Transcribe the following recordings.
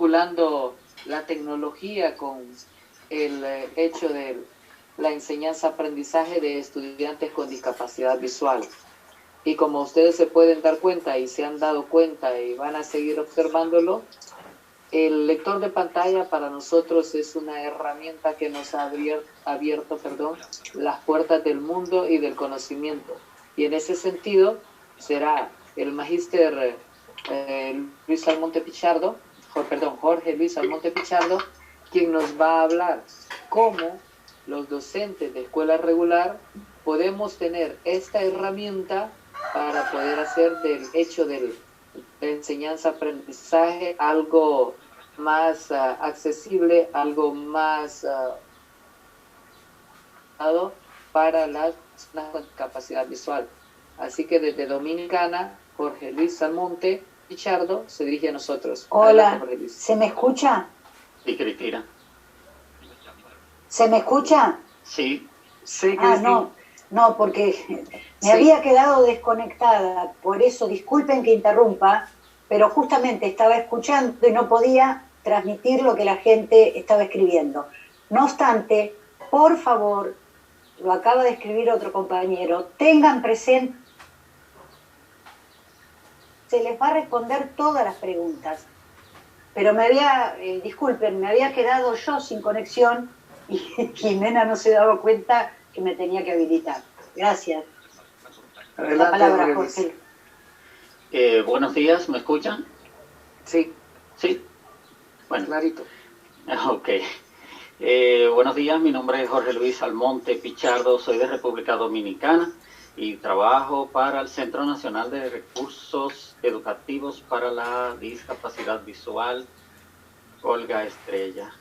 vinculando la tecnología con el hecho de la enseñanza-aprendizaje de estudiantes con discapacidad visual. Y como ustedes se pueden dar cuenta y se han dado cuenta y van a seguir observándolo, el lector de pantalla para nosotros es una herramienta que nos ha abierto las puertas del mundo y del conocimiento. Y en ese sentido será el magíster Luis Almonte Pichardo, Jorge Luis Almonte Pichardo, quien nos va a hablar cómo los docentes de escuela regular podemos tener esta herramienta para poder hacer del hecho de enseñanza-aprendizaje algo más accesible, algo más para las personas con discapacidad visual. Así que desde Dominicana, Jorge Luis Almonte Pichardo se dirige a nosotros. Hola, adelante, ¿se me escucha? Sí, Cristina. ¿Se me escucha? Sí. Sí, Cristina. No, porque me había quedado desconectada, por eso disculpen que interrumpa, pero justamente estaba escuchando y no podía transmitir lo que la gente estaba escribiendo. No obstante, por favor, lo acaba de escribir otro compañero, tengan presente, se les va a responder todas las preguntas. Pero disculpen, me había quedado yo sin conexión y Jimena no se daba cuenta que me tenía que habilitar. Gracias. Adelante, la palabra, Jorge. Buenos días, ¿me escuchan? Sí. Sí. Bueno. Clarito. Ok. Buenos días, mi nombre es Jorge Luis Almonte Pichardo, soy de República Dominicana y trabajo para el Centro Nacional de Recursos Educativos para la Discapacidad Visual, Olga Estrella.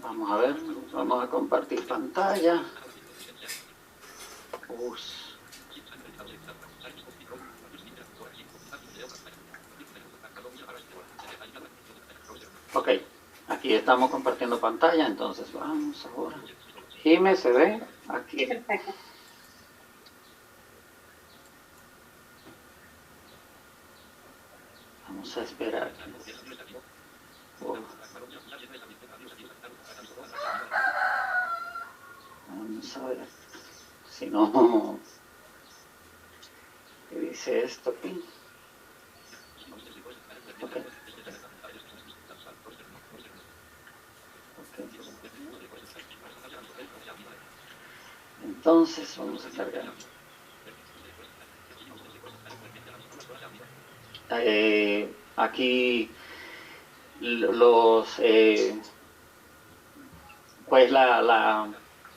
Vamos a ver, vamos a compartir pantalla. Ok, aquí estamos compartiendo pantalla, entonces vamos ahora. Jimé, ¿se ve? Aquí. Perfecto. Vamos a esperar. Vamos a ver. Si no, ¿qué dice esto aquí? Okay. Entonces vamos a cargar. Aquí pues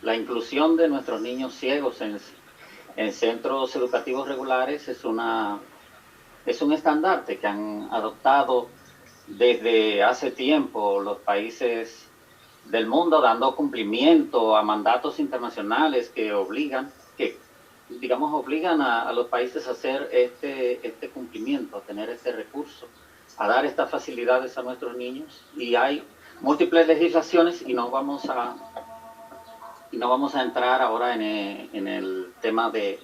la inclusión de nuestros niños ciegos en centros educativos regulares es un estandarte que han adoptado desde hace tiempo los países del mundo, dando cumplimiento a mandatos internacionales que obligan a los países a hacer este cumplimiento, a tener este recurso, a dar estas facilidades a nuestros niños. Y hay múltiples legislaciones y no vamos a entrar ahora en el tema de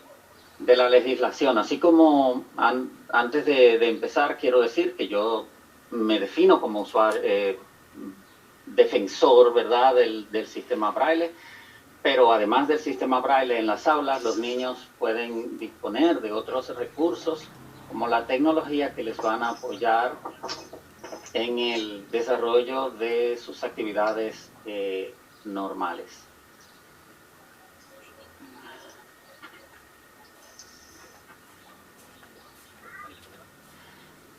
la legislación. Así como antes de empezar, quiero decir que yo me defino como usuario, defensor, ¿verdad?, del sistema Braille, pero además del sistema Braille en las aulas, los niños pueden disponer de otros recursos como la tecnología que les van a apoyar en el desarrollo de sus actividades normales.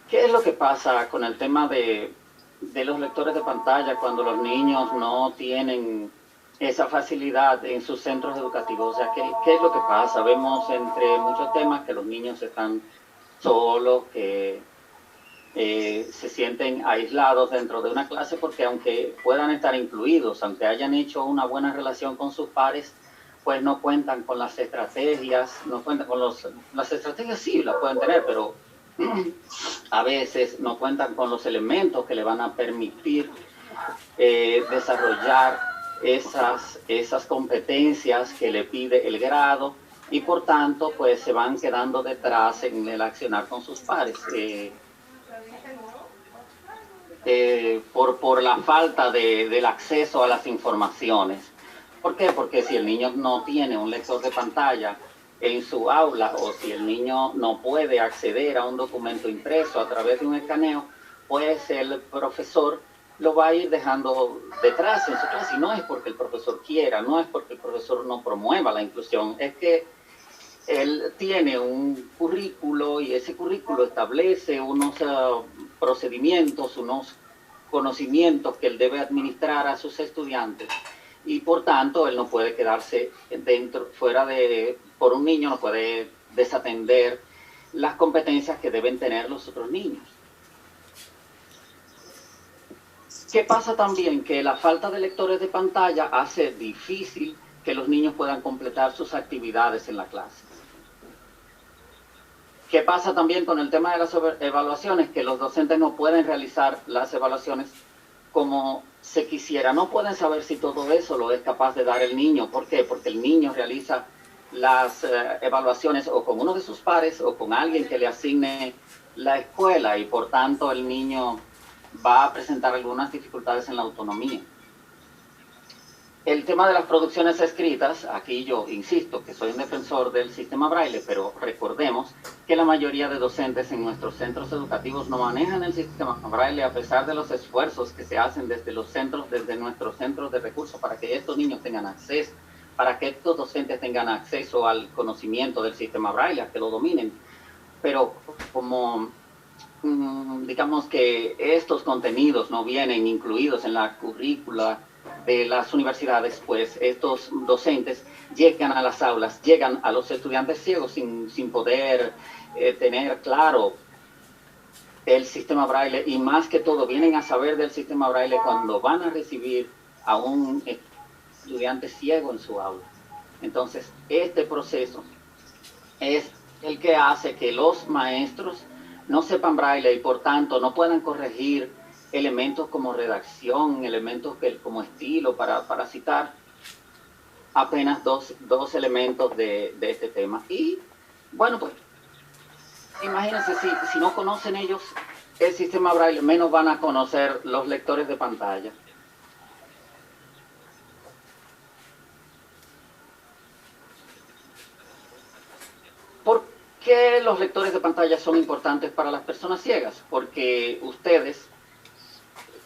¿Qué es lo que pasa con el tema de los lectores de pantalla cuando los niños no tienen esa facilidad en sus centros educativos? O sea, ¿qué es lo que pasa? Vemos entre muchos temas que los niños están solos, que se sienten aislados dentro de una clase porque aunque puedan estar incluidos, aunque hayan hecho una buena relación con sus pares, pues no cuentan con las estrategias, las estrategias sí las pueden tener, pero a veces no cuentan con los elementos que le van a permitir desarrollar esas competencias que le pide el grado y por tanto pues se van quedando detrás en el accionar con sus pares. Por la falta del acceso a las informaciones. ¿Por qué? Porque si el niño no tiene un lector de pantalla en su aula, o si el niño no puede acceder a un documento impreso a través de un escaneo, pues el profesor lo va a ir dejando detrás en su clase. Y no es porque el profesor quiera, no es porque el profesor no promueva la inclusión, es que él tiene un currículo y ese currículo establece unos procedimientos, unos conocimientos que él debe administrar a sus estudiantes, y por tanto él no puede quedarse por un niño, no puede desatender las competencias que deben tener los otros niños. ¿Qué pasa también? Que la falta de lectores de pantalla hace difícil que los niños puedan completar sus actividades en la clase. ¿Qué pasa también con el tema de las evaluaciones? Que los docentes no pueden realizar las evaluaciones como se quisiera. No pueden saber si todo eso lo es capaz de dar el niño. ¿Por qué? Porque el niño realiza las evaluaciones o con uno de sus pares o con alguien que le asigne la escuela, y por tanto el niño va a presentar algunas dificultades en la autonomía. El tema de las producciones escritas, aquí yo insisto que soy un defensor del sistema Braille, pero recordemos que la mayoría de docentes en nuestros centros educativos no manejan el sistema Braille, a pesar de los esfuerzos que se hacen desde nuestros centros de recursos para que estos niños tengan acceso, para que estos docentes tengan acceso al conocimiento del sistema Braille, a que lo dominen. Pero como digamos que estos contenidos no vienen incluidos en la currícula de las universidades, pues estos docentes llegan a las aulas, llegan a los estudiantes ciegos sin poder tener claro el sistema Braille, y más que todo vienen a saber del sistema Braille cuando van a recibir a un estudiante ciego en su aula. Entonces, este proceso es el que hace que los maestros no sepan Braille y por tanto no puedan corregir elementos como redacción, elementos como estilo, para citar apenas dos elementos de este tema. Y bueno, pues imagínense, si no conocen ellos el sistema Braille, menos van a conocer los lectores de pantalla. ¿Por qué los lectores de pantalla son importantes para las personas ciegas? Porque ustedes,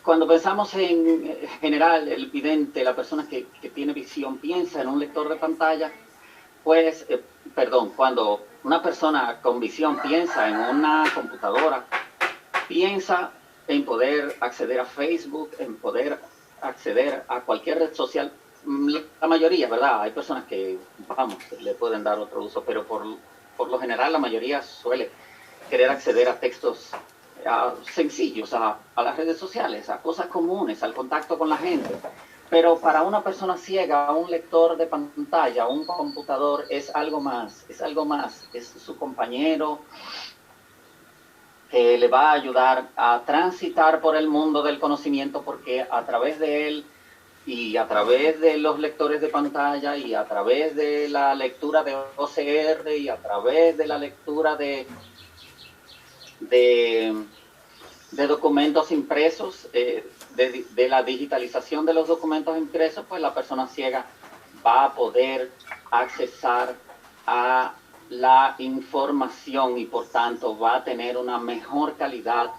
cuando pensamos en general, el vidente, la persona que tiene visión, piensa en un lector de pantalla, pues, cuando una persona con visión piensa en una computadora, piensa en poder acceder a Facebook, en poder acceder a cualquier red social. La mayoría, ¿verdad? Hay personas que, le pueden dar otro uso, pero por lo general la mayoría suele querer acceder a textos sencillos, a las redes sociales, a cosas comunes, al contacto con la gente. Pero para una persona ciega, un lector de pantalla, un computador es algo más, es su compañero que le va a ayudar a transitar por el mundo del conocimiento, porque a través de él y a través de los lectores de pantalla y a través de la lectura de OCR y a través de la lectura de documentos impresos, de la digitalización de los documentos impresos, pues la persona ciega va a poder accesar a la información y por tanto va a tener una mejor calidad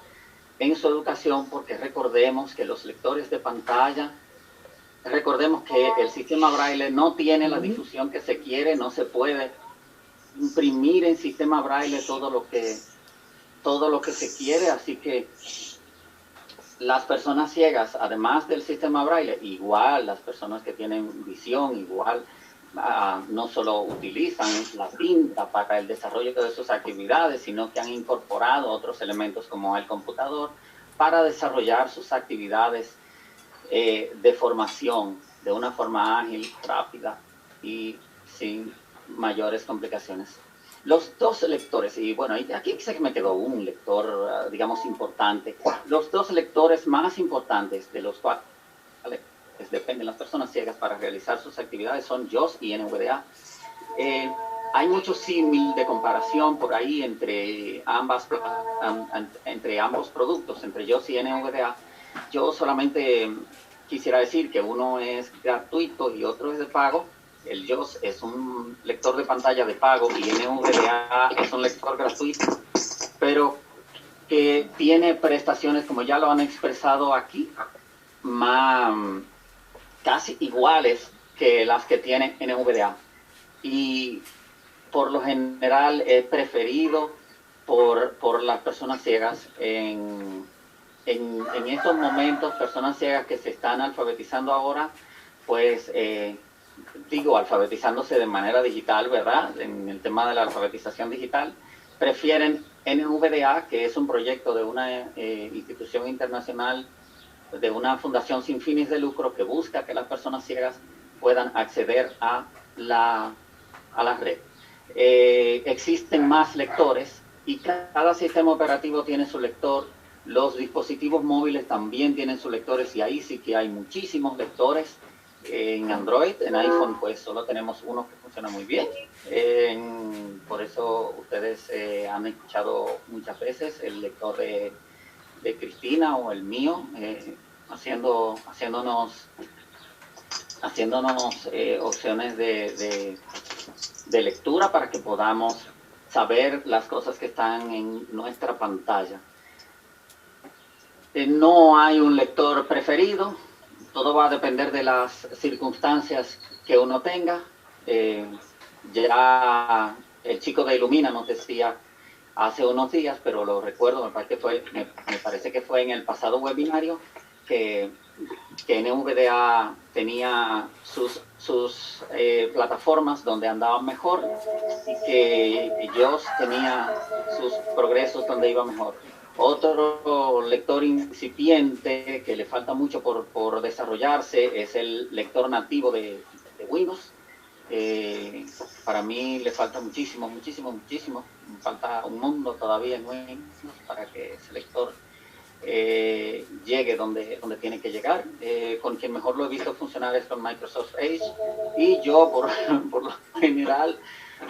en su educación, porque recordemos que los lectores de pantalla, recordemos que el sistema Braille no tiene la difusión que se quiere, no se puede imprimir en sistema Braille todo lo que se quiere, así que las personas ciegas, además del sistema Braille, igual las personas que tienen visión, igual no solo utilizan la tinta para el desarrollo de sus actividades, sino que han incorporado otros elementos como el computador para desarrollar sus actividades de formación de una forma ágil, rápida y sin mayores complicaciones. Los dos lectores, y bueno, aquí se me quedó un lector, digamos, importante. Los dos lectores más importantes de los cuales dependen las personas ciegas para realizar sus actividades son JAWS y NVDA. hay mucho símil de comparación por ahí entre ambos productos, entre JOS y NVDA. Yo solamente quisiera decir que uno es gratuito y otro es de pago. El JOS es un lector de pantalla de pago y NVDA es un lector gratuito, pero que tiene prestaciones, como ya lo han expresado aquí, casi iguales que las que tiene NVDA. Y por lo general es preferido por las personas ciegas en estos momentos, personas ciegas que se están alfabetizando ahora, pues alfabetizándose de manera digital, ¿verdad? En el tema de la alfabetización digital, prefieren NVDA, que es un proyecto de una institución internacional, de una fundación sin fines de lucro que busca que las personas ciegas puedan acceder a la red. Existen más lectores y cada sistema operativo tiene su lector. Los dispositivos móviles también tienen sus lectores y ahí sí que hay muchísimos lectores. En Android, en iPhone, pues solo tenemos uno que funciona muy bien. Por eso ustedes han escuchado muchas veces el lector de Cristina o el mío, haciéndonos opciones de lectura para que podamos saber las cosas que están en nuestra pantalla. No hay un lector preferido, todo va a depender de las circunstancias que uno tenga. Ya el chico de Illumina nos decía hace unos días, pero lo recuerdo, me parece que fue en el pasado webinario, que NVDA tenía sus plataformas donde andaban mejor y que JOS tenía sus progresos donde iba mejor. Otro lector incipiente que le falta mucho por desarrollarse es el lector nativo de Windows. Para mí le falta muchísimo. Falta un mundo todavía en Windows para que ese lector llegue donde tiene que llegar. Con quien mejor lo he visto funcionar es con Microsoft Edge, y yo por lo general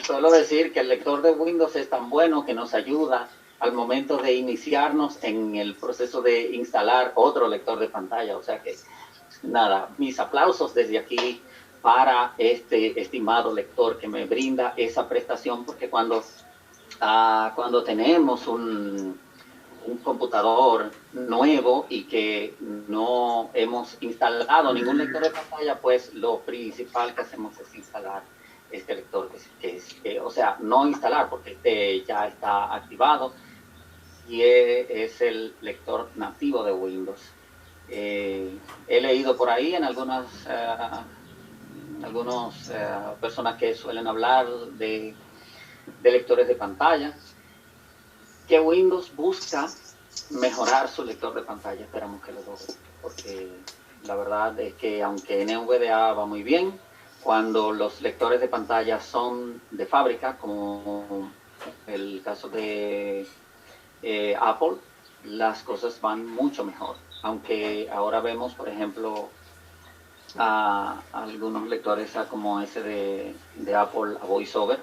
suelo decir que el lector de Windows es tan bueno que nos ayuda al momento de iniciarnos en el proceso de instalar otro lector de pantalla. O sea que nada, mis aplausos desde aquí para este estimado lector que me brinda esa prestación, porque cuando tenemos un computador nuevo y que no hemos instalado ningún lector de pantalla, pues lo principal que hacemos es instalar este lector, o sea, no instalar porque este ya está activado y es el lector nativo de Windows. He leído por ahí en algunas personas que suelen hablar de lectores de pantalla, que Windows busca mejorar su lector de pantalla. Esperamos que lo logre, porque la verdad es que aunque NVDA va muy bien, cuando los lectores de pantalla son de fábrica, como el caso de Apple, las cosas van mucho mejor. Aunque ahora vemos, por ejemplo, a algunos lectores como ese de Apple, a VoiceOver,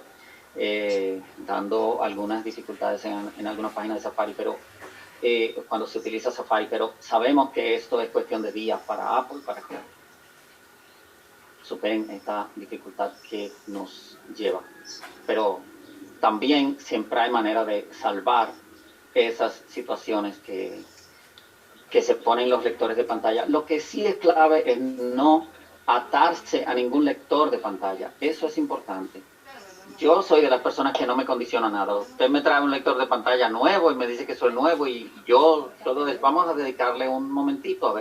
dando algunas dificultades en algunas páginas de Safari, pero cuando se utiliza Safari, pero sabemos que esto es cuestión de días para Apple, para que superen esta dificultad que nos lleva. Pero también siempre hay manera de salvar esas situaciones que se ponen los lectores de pantalla. Lo que sí es clave es no atarse a ningún lector de pantalla. Eso es importante. Yo soy de las personas que no me condiciona nada. Usted me trae un lector de pantalla nuevo y me dice que soy nuevo, y yo vamos a dedicarle un momentito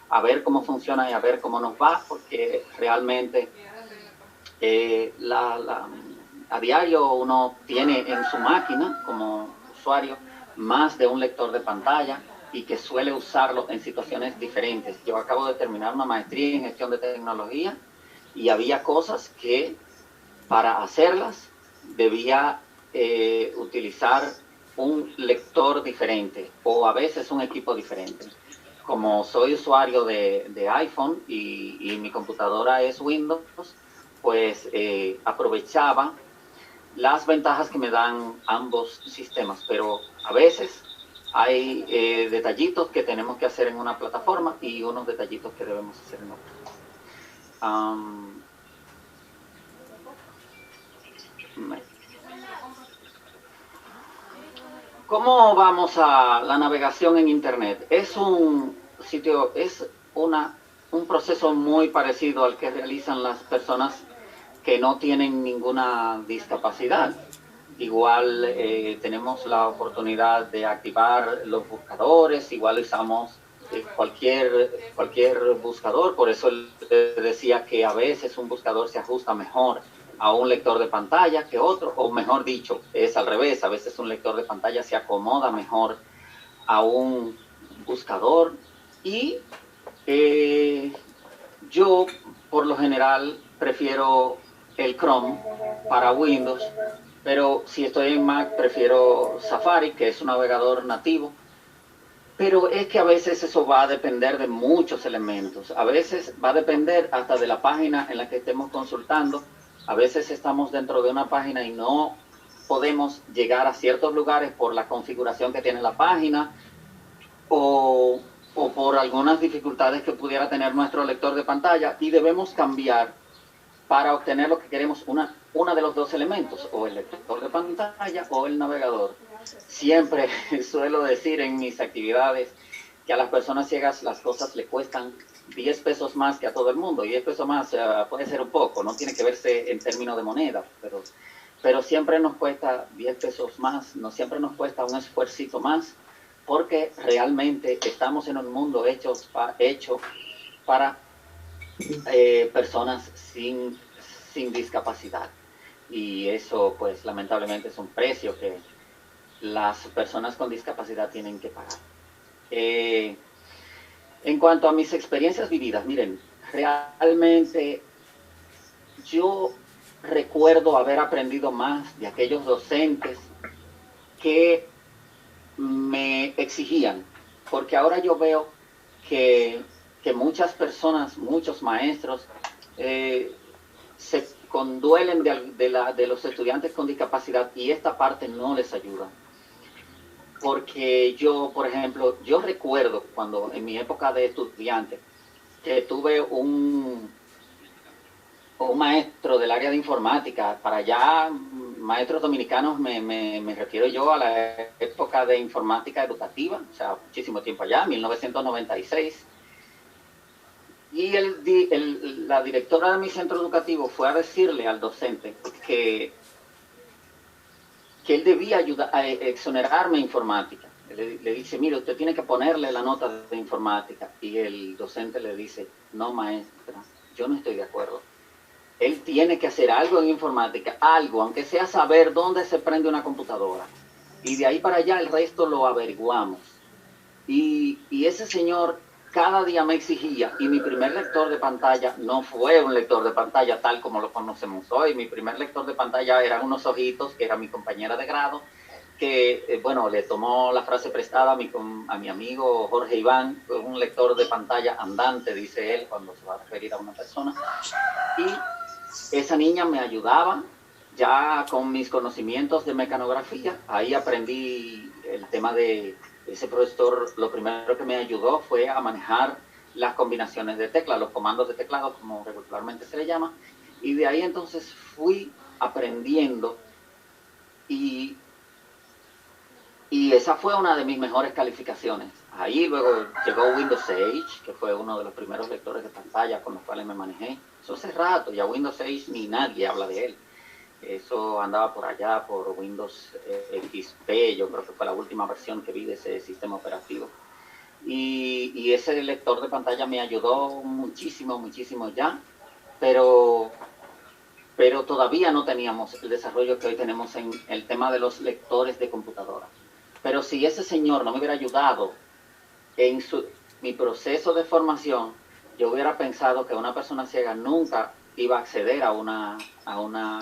a ver cómo funciona y a ver cómo nos va, porque realmente a diario uno tiene en su máquina como usuario más de un lector de pantalla y que suele usarlo en situaciones diferentes. Yo acabo de terminar una maestría en gestión de tecnología y había cosas que para hacerlas debía utilizar un lector diferente o a veces un equipo diferente. Como soy usuario de iPhone y mi computadora es Windows, pues aprovechaba las ventajas que me dan ambos sistemas, pero a veces hay detallitos que tenemos que hacer en una plataforma y unos detallitos que debemos hacer en otra. ¿Cómo vamos a la navegación en Internet? Es un sitio, es un proceso muy parecido al que realizan las personas que no tienen ninguna discapacidad. Igual tenemos la oportunidad de activar los buscadores, igual usamos cualquier buscador, por eso decía que a veces un buscador se ajusta mejor a un lector de pantalla que otro, o mejor dicho, es al revés, a veces un lector de pantalla se acomoda mejor a un buscador y yo por lo general prefiero el Chrome para Windows, pero si estoy en Mac prefiero Safari, que es un navegador nativo. Pero es que a veces eso va a depender de muchos elementos. A veces va a depender hasta de la página en la que estemos consultando. A veces estamos dentro de una página y no podemos llegar a ciertos lugares por la configuración que tiene la página o por algunas dificultades que pudiera tener nuestro lector de pantalla y debemos cambiar para obtener lo que queremos, una de los dos elementos, o el lector de pantalla o el navegador. Siempre suelo decir en mis actividades que a las personas ciegas las cosas le cuestan 10 pesos más que a todo el mundo. Y 10 pesos más puede ser un poco, no tiene que verse en términos de moneda, pero siempre nos cuesta 10 pesos más, no siempre nos cuesta un esfuercito más, porque realmente estamos en un mundo hecho para personas sin discapacidad. Y eso, pues, lamentablemente es un precio que las personas con discapacidad tienen que pagar. En cuanto a mis experiencias vividas, miren, realmente yo recuerdo haber aprendido más de aquellos docentes que me exigían, porque ahora yo veo que muchas personas, muchos maestros, se conduelen de los estudiantes con discapacidad y esta parte no les ayuda. Porque yo, por ejemplo, yo recuerdo cuando en mi época de estudiante que tuve un maestro del área de informática, para allá maestros dominicanos me refiero yo a la época de informática educativa, o sea, muchísimo tiempo allá, 1996. Y la directora de mi centro educativo fue a decirle al docente que él debía ayudar a exonerarme informática. Le dice, mire, usted tiene que ponerle la nota de informática. Y el docente le dice, no, maestra, yo no estoy de acuerdo. Él tiene que hacer algo en informática, algo, aunque sea saber dónde se prende una computadora. Y de ahí para allá el resto lo averiguamos. Y ese señor cada día me exigía, y mi primer lector de pantalla no fue un lector de pantalla tal como lo conocemos hoy. Mi primer lector de pantalla eran unos ojitos, que era mi compañera de grado, que, bueno, le tomó la frase prestada a mi amigo Jorge Iván, un lector de pantalla andante, dice él, cuando se va a referir a una persona. Y esa niña me ayudaba ya con mis conocimientos de mecanografía. Ahí aprendí el tema de ese profesor. Lo primero que me ayudó fue a manejar las combinaciones de teclas, los comandos de teclado, como regularmente se le llama. Y de ahí entonces fui aprendiendo y esa fue una de mis mejores calificaciones. Ahí luego llegó Windows 6, que fue uno de los primeros lectores de pantalla con los cuales me manejé. Eso hace rato, ya Windows 6 ni nadie habla de él. Eso andaba por allá, por Windows XP, yo creo que fue la última versión que vi de ese sistema operativo. Y ese lector de pantalla me ayudó muchísimo, muchísimo ya, pero todavía no teníamos el desarrollo que hoy tenemos en el tema de los lectores de computadora. Pero si ese señor no me hubiera ayudado en mi proceso de formación, yo hubiera pensado que una persona ciega nunca iba a acceder a una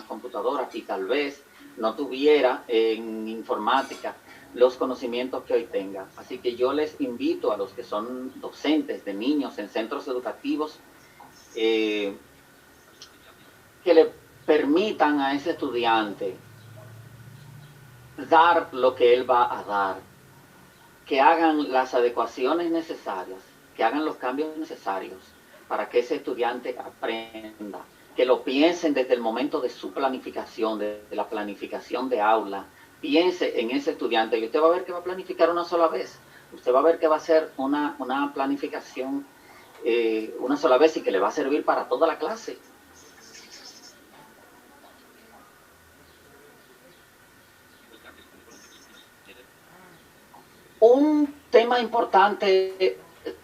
computadora y tal vez no tuviera en informática los conocimientos que hoy tenga. Así que yo les invito a los que son docentes de niños en centros educativos que le permitan a ese estudiante dar lo que él va a dar, que hagan las adecuaciones necesarias, que hagan los cambios necesarios para que ese estudiante aprenda, que lo piensen desde el momento de su planificación, de la planificación de aula, piense en ese estudiante y usted va a ver que va a planificar una sola vez, usted va a ver que va a ser una planificación una sola vez y que le va a servir para toda la clase. Un tema importante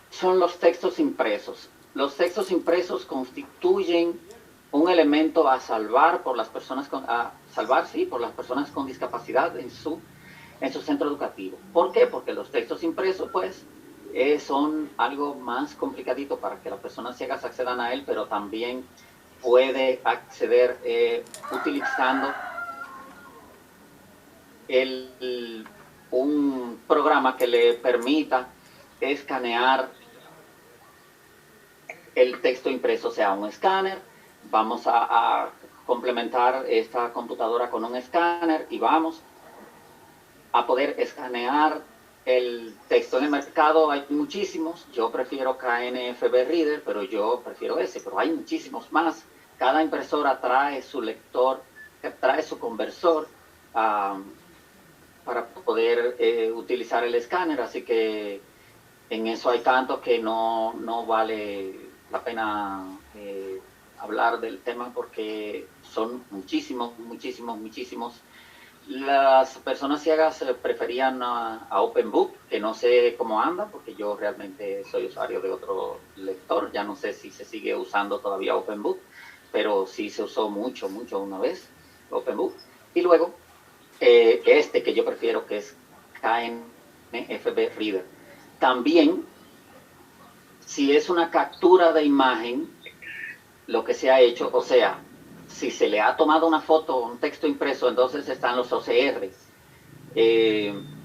son los textos impresos. Los textos impresos constituyen un elemento a salvar por las personas por las personas con discapacidad en su centro educativo. ¿Por qué? Porque los textos impresos, pues, son algo más complicadito para que las personas ciegas accedan a él, pero también puede acceder utilizando un programa que le permita escanear el texto impreso, o sea, un escáner. Vamos a complementar esta computadora con un escáner y vamos a poder escanear el texto. En el mercado hay muchísimos, yo prefiero KNFB Reader, pero yo prefiero ese, pero hay muchísimos más. Cada impresora trae su lector, trae su conversor para poder utilizar el escáner, así que en eso hay tanto que no vale la pena hablar del tema porque son muchísimos. Las personas ciegas preferían a OpenBook, que no sé cómo anda, porque yo realmente soy usuario de otro lector, ya no sé si se sigue usando todavía OpenBook, pero sí se usó mucho una vez, OpenBook. Y luego, este que yo prefiero, que es KNFB Reader. También, si es una captura de imagen, lo que se ha hecho, o sea, si se le ha tomado una foto o un texto impreso, entonces están los OCR,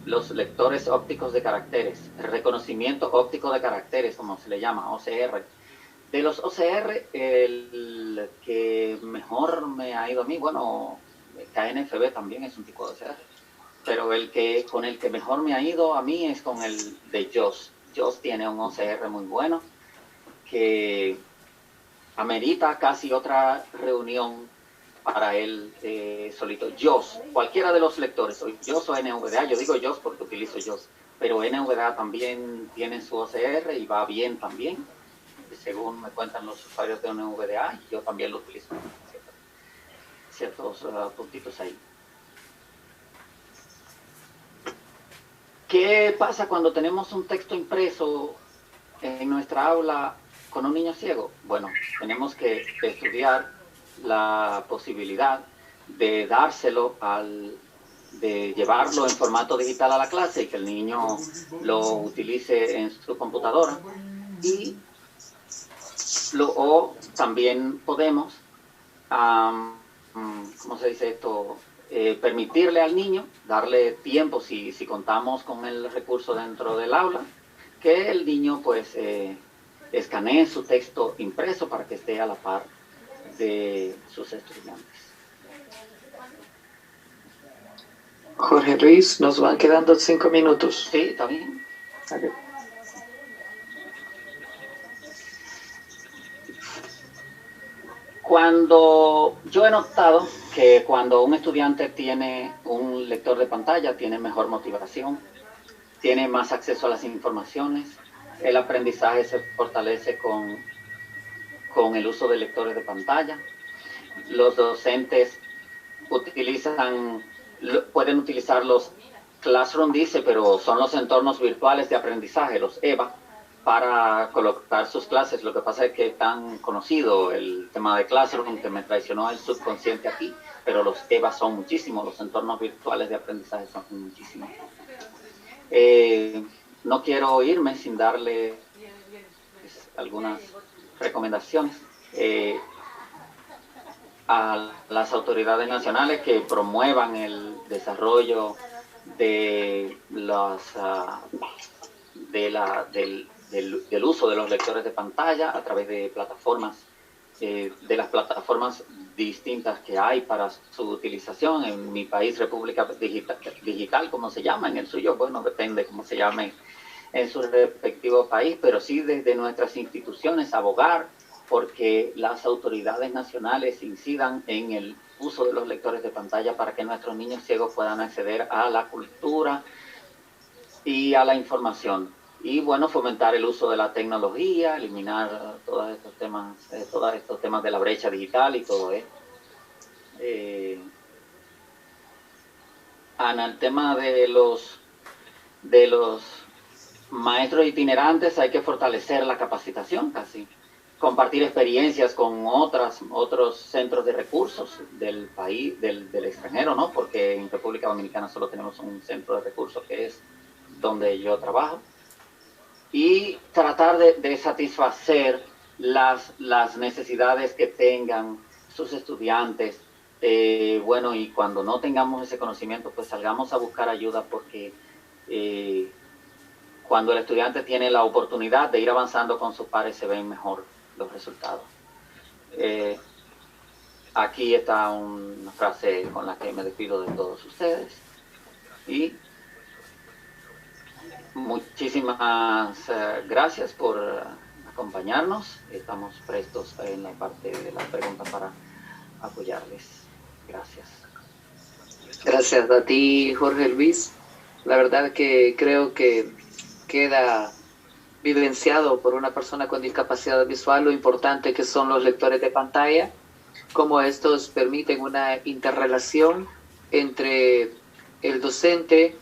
los lectores ópticos de caracteres, el reconocimiento óptico de caracteres, como se le llama, OCR. De los OCR, el que mejor me ha ido a mí, bueno, KNFB también es un tipo de OCR, pero con el que mejor me ha ido a mí es con el de JAWS. JAWS tiene un OCR muy bueno que amerita casi otra reunión para él solito. JAWS, cualquiera de los lectores, JAWS o NVDA, yo digo JAWS porque utilizo JAWS, pero NVDA también tiene su OCR y va bien también, según me cuentan los usuarios de NVDA, y yo también lo utilizo en ciertos puntitos ahí. ¿Qué pasa cuando tenemos un texto impreso en nuestra aula con un niño ciego? Bueno, tenemos que estudiar la posibilidad de dárselo de llevarlo en formato digital a la clase y que el niño lo utilice en su computadora. O también podemos, ¿cómo se dice esto? Permitirle al niño, darle tiempo, si contamos con el recurso dentro del aula, que el niño pues escanee su texto impreso para que esté a la par de sus estudiantes. Jorge Luis, nos van quedando 5 minutos. Sí, está bien. Okay. Yo he notado que cuando un estudiante tiene un lector de pantalla, tiene mejor motivación, tiene más acceso a las informaciones, el aprendizaje se fortalece con el uso de lectores de pantalla. Los docentes pueden utilizar los Classroom, pero son los entornos virtuales de aprendizaje, los EVA, para colocar sus clases. Lo que pasa es que es tan conocido el tema de Classroom que me traicionó el subconsciente aquí, pero los EVA son muchísimos, los entornos virtuales de aprendizaje son muchísimos. No quiero irme sin darle algunas recomendaciones a las autoridades nacionales que promuevan el desarrollo del uso de los lectores de pantalla a través de plataformas, de las plataformas distintas que hay para su utilización. En mi país, República Digital, como se llama, en el suyo, bueno, depende cómo se llame en su respectivo país, pero sí desde nuestras instituciones abogar porque las autoridades nacionales incidan en el uso de los lectores de pantalla para que nuestros niños ciegos puedan acceder a la cultura y a la información. Y bueno, fomentar el uso de la tecnología, eliminar todos estos temas de la brecha digital y todo esto. Ana, el tema de los maestros itinerantes, hay que fortalecer la capacitación casi, compartir experiencias con otros centros de recursos del país, del extranjero, ¿no? Porque en República Dominicana solo tenemos un centro de recursos que es donde yo trabajo, y tratar de satisfacer las necesidades que tengan sus estudiantes. Bueno, y cuando no tengamos ese conocimiento, pues salgamos a buscar ayuda, porque cuando el estudiante tiene la oportunidad de ir avanzando con sus pares, se ven mejor los resultados. Aquí está una frase con la que me despido de todos ustedes. Y muchísimas gracias por acompañarnos. Estamos prestos en la parte de la pregunta para apoyarles. Gracias. Gracias a ti, Jorge Luis. La verdad que creo que queda vivenciado por una persona con discapacidad visual lo importante que son los lectores de pantalla, cómo estos permiten una interrelación entre el docente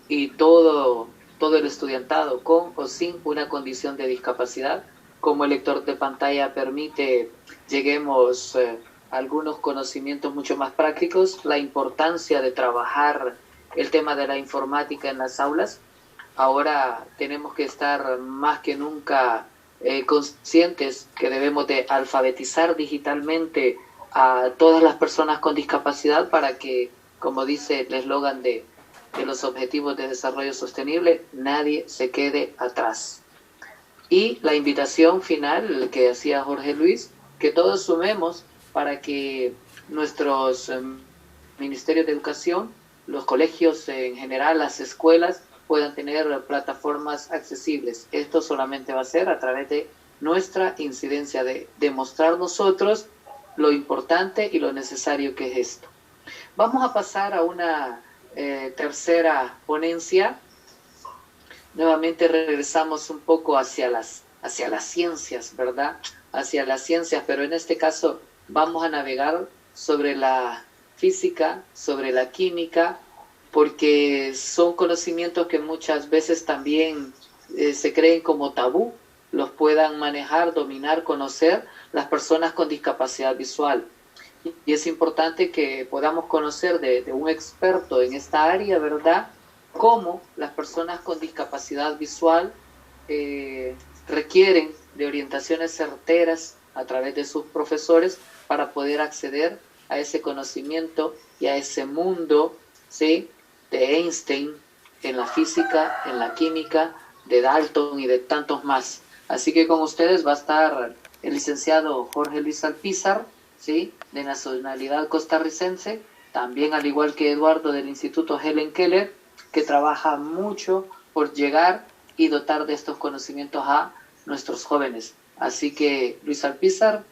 y todo el estudiantado, con o sin una condición de discapacidad. Como el lector de pantalla permite lleguemos a algunos conocimientos mucho más prácticos, la importancia de trabajar el tema de la informática en las aulas. Ahora tenemos que estar más que nunca conscientes que debemos de alfabetizar digitalmente a todas las personas con discapacidad para que, como dice el eslogan de los Objetivos de Desarrollo Sostenible, nadie se quede atrás. Y la invitación final que hacía Jorge Luis, que todos sumemos para que nuestros ministerios de educación, los colegios en general, las escuelas, puedan tener plataformas accesibles. Esto solamente va a ser a través de nuestra incidencia, de demostrar nosotros lo importante y lo necesario que es esto. Vamos a pasar a una tercera ponencia. Nuevamente regresamos un poco hacia las ciencias, ¿verdad? Hacia las ciencias, pero en este caso vamos a navegar sobre la física, sobre la química, porque son conocimientos que muchas veces también se creen como tabú, los puedan manejar, dominar, conocer las personas con discapacidad visual. Y es importante que podamos conocer de un experto en esta área, ¿verdad?, cómo las personas con discapacidad visual requieren de orientaciones certeras a través de sus profesores para poder acceder a ese conocimiento y a ese mundo, ¿sí?, de Einstein en la física, en la química, de Dalton y de tantos más. Así que con ustedes va a estar el licenciado Jorge Luis Alpizar, ¿sí?, de nacionalidad costarricense, también al igual que Eduardo del Instituto Helen Keller, que trabaja mucho por llegar y dotar de estos conocimientos a nuestros jóvenes. Así que, Luis Alpizar,